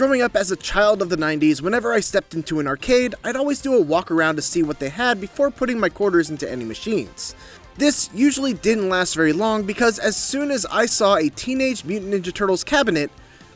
Growing up as a child of the 90s, whenever I stepped into an arcade, I'd always do a walk around to see what they had before putting my quarters into any machines. This usually didn't last very long because as soon as I saw a Teenage Mutant Ninja Turtles cabinet,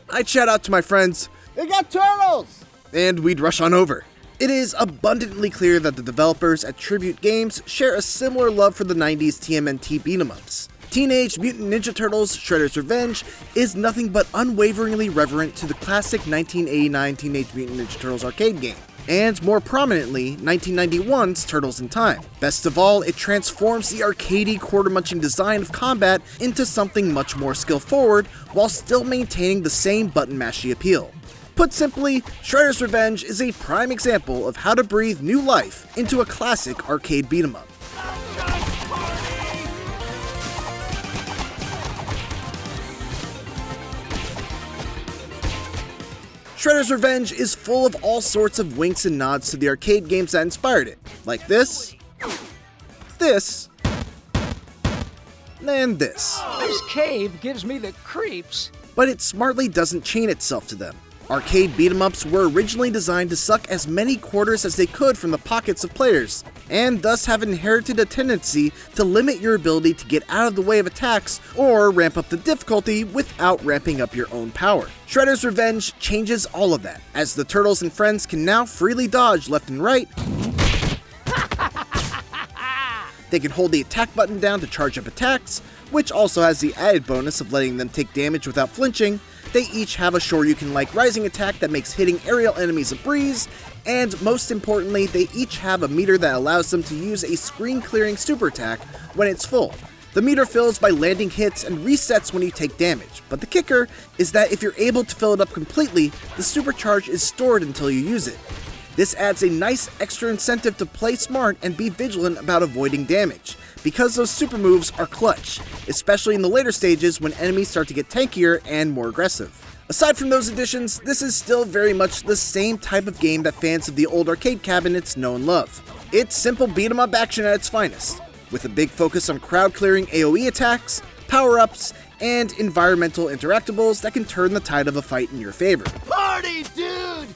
I'd shout out to my friends, "They got turtles!" and we'd rush on over. It is abundantly clear that the developers at Tribute Games share a similar love for the 90s TMNT beat-em-ups. Teenage Mutant Ninja Turtles Shredder's Revenge is nothing but unwaveringly reverent to the classic 1989 Teenage Mutant Ninja Turtles arcade game, and more prominently, 1991's Turtles in Time. Best of all, it transforms the arcadey quarter-munching design of combat into something much more skill-forward, while still maintaining the same button-mashy appeal. Put simply, Shredder's Revenge is a prime example of how to breathe new life into a classic arcade beat-em-up. Shredder's Revenge is full of all sorts of winks and nods to the arcade games that inspired it, like this, and this. This cave gives me the creeps. But it smartly doesn't chain itself to them. Arcade beat-em-ups were originally designed to suck as many quarters as they could from the pockets of players, and thus have inherited a tendency to limit your ability to get out of the way of attacks or ramp up the difficulty without ramping up your own power. Shredder's Revenge changes all of that, as the Turtles and friends can now freely dodge left and right. They can hold the attack button down to charge up attacks, which also has the added bonus of letting them take damage without flinching. They each have a Shoryuken-like rising attack that makes hitting aerial enemies a breeze, and most importantly, they each have a meter that allows them to use a screen-clearing super attack when it's full. The meter fills by landing hits and resets when you take damage, but the kicker is that if you're able to fill it up completely, the supercharge is stored until you use it. This adds a nice extra incentive to play smart and be vigilant about avoiding damage, because those super moves are clutch, especially in the later stages when enemies start to get tankier and more aggressive. Aside from those additions, this is still very much the same type of game that fans of the old arcade cabinets know and love. It's simple beat-em-up action at its finest, with a big focus on crowd-clearing AoE attacks, power-ups, and environmental interactables that can turn the tide of a fight in your favor. Party, dude!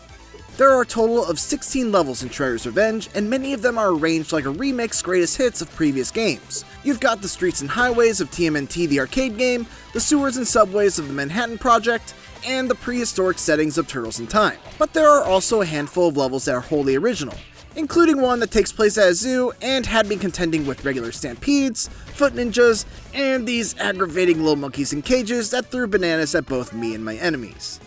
There are a total of 16 levels in Shredder's Revenge, and many of them are arranged like a remix greatest hits of previous games. You've got the streets and highways of TMNT the arcade game, the sewers and subways of the Manhattan Project, and the prehistoric settings of Turtles in Time. But there are also a handful of levels that are wholly original, including one that takes place at a zoo and had me contending with regular stampedes, foot ninjas, and these aggravating little monkeys in cages that threw bananas at both me and my enemies.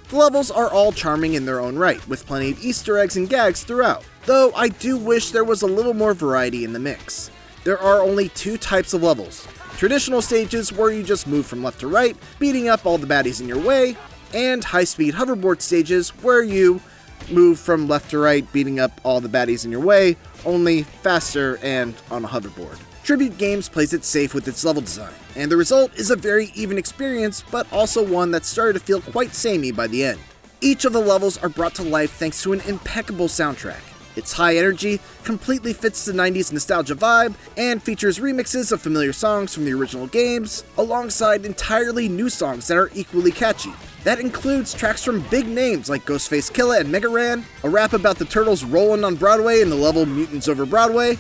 The levels are all charming in their own right, with plenty of Easter eggs and gags throughout, though I do wish there was a little more variety in the mix. There are only two types of levels: traditional stages where you just move from left to right, beating up all the baddies in your way, and high-speed hoverboard stages where you move from left to right, beating up all the baddies in your way, only faster and on a hoverboard. Tribute Games plays it safe with its level design, and the result is a very even experience, but also one that started to feel quite samey by the end. Each of the levels are brought to life thanks to an impeccable soundtrack. Its high energy completely fits the 90s nostalgia vibe, and features remixes of familiar songs from the original games, alongside entirely new songs that are equally catchy. That includes tracks from big names like Ghostface Killah and Mega Ran, a rap about the Turtles rolling on Broadway in the level Mutants Over Broadway,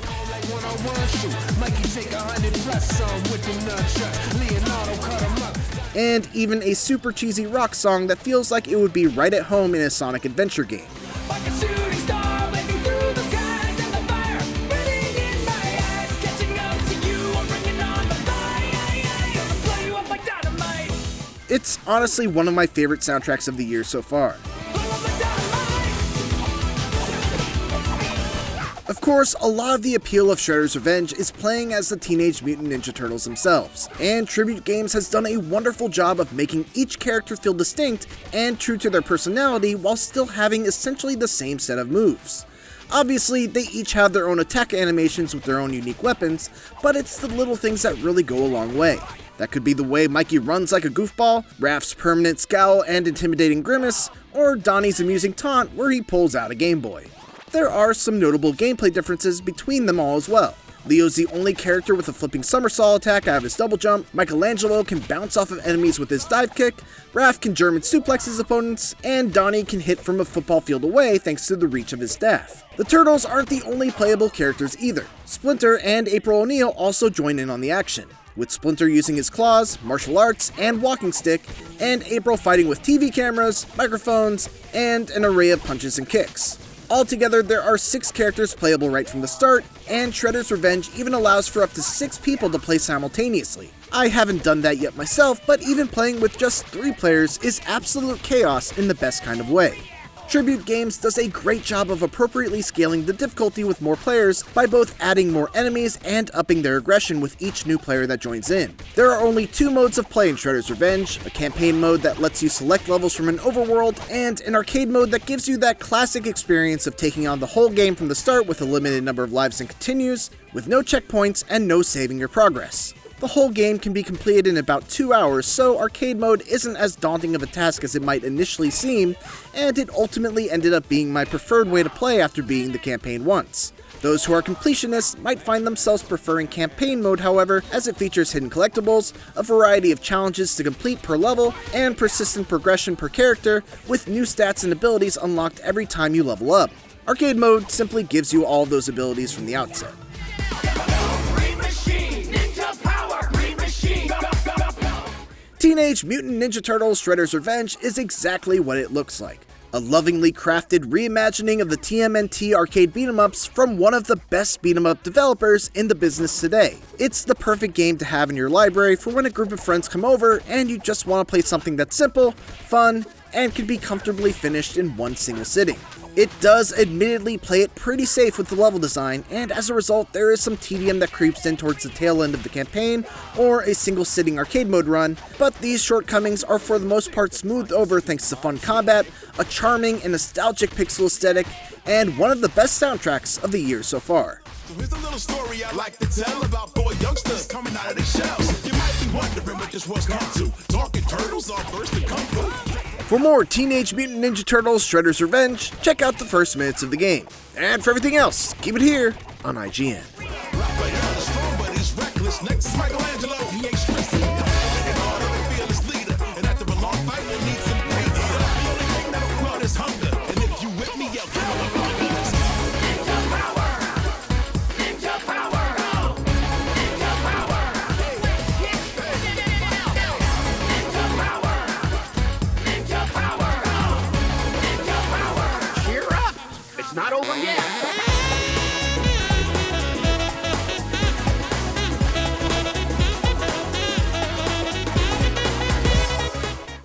and even a super cheesy rock song that feels like it would be right at home in a Sonic Adventure game. It's honestly one of my favorite soundtracks of the year so far. Of course, a lot of the appeal of Shredder's Revenge is playing as the Teenage Mutant Ninja Turtles themselves, and Tribute Games has done a wonderful job of making each character feel distinct and true to their personality while still having essentially the same set of moves. Obviously, they each have their own attack animations with their own unique weapons, but it's the little things that really go a long way. That could be the way Mikey runs like a goofball, Raph's permanent scowl and intimidating grimace, or Donnie's amusing taunt where he pulls out a Game Boy. There are some notable gameplay differences between them all as well, Leo's the only character with a flipping somersault attack out of his double jump, Michelangelo can bounce off of enemies with his dive kick, Raph can German suplex his opponents, and Donnie can hit from a football field away thanks to the reach of his staff. The Turtles aren't the only playable characters either. Splinter and April O'Neil also join in on the action, with Splinter using his claws, martial arts, and walking stick, and April fighting with TV cameras, microphones, and an array of punches and kicks. Altogether, there are 6 characters playable right from the start, and Shredder's Revenge even allows for up to 6 people to play simultaneously. I haven't done that yet myself, but even playing with just 3 players is absolute chaos in the best kind of way. Tribute Games does a great job of appropriately scaling the difficulty with more players by both adding more enemies and upping their aggression with each new player that joins in. There are only 2 modes of play in Shredder's Revenge, a campaign mode that lets you select levels from an overworld, and an arcade mode that gives you that classic experience of taking on the whole game from the start with a limited number of lives and continues, with no checkpoints and no saving your progress. The whole game can be completed in about 2 hours, so arcade mode isn't as daunting of a task as it might initially seem, and it ultimately ended up being my preferred way to play after beating the campaign once. Those who are completionists might find themselves preferring campaign mode, however, as it features hidden collectibles, a variety of challenges to complete per level, and persistent progression per character, with new stats and abilities unlocked every time you level up. Arcade mode simply gives you all of those abilities from the outset. Teenage Mutant Ninja Turtles Shredder's Revenge is exactly what it looks like. A lovingly crafted reimagining of the TMNT arcade beat-em-ups from one of the best beat-em-up developers in the business today. It's the perfect game to have in your library for when a group of friends come over and you just want to play something that's simple, fun, and can be comfortably finished in one single sitting. It does admittedly play it pretty safe with the level design, and as a result there is some tedium that creeps in towards the tail end of the campaign or a single sitting arcade mode run, but these shortcomings are for the most part smoothed over thanks to fun combat, a charming and nostalgic pixel aesthetic, and one of the best soundtracks of the year so far. So here's a little story I like to tell about 4 youngsters coming out of their shells. You might be wondering what this was come to. Talking turtles are first to come through. For more Teenage Mutant Ninja Turtles Shredder's Revenge, check out the first minutes of the game. And for everything else, keep it here on IGN. Raphael is strong, but he's reckless. Next is Michelangelo.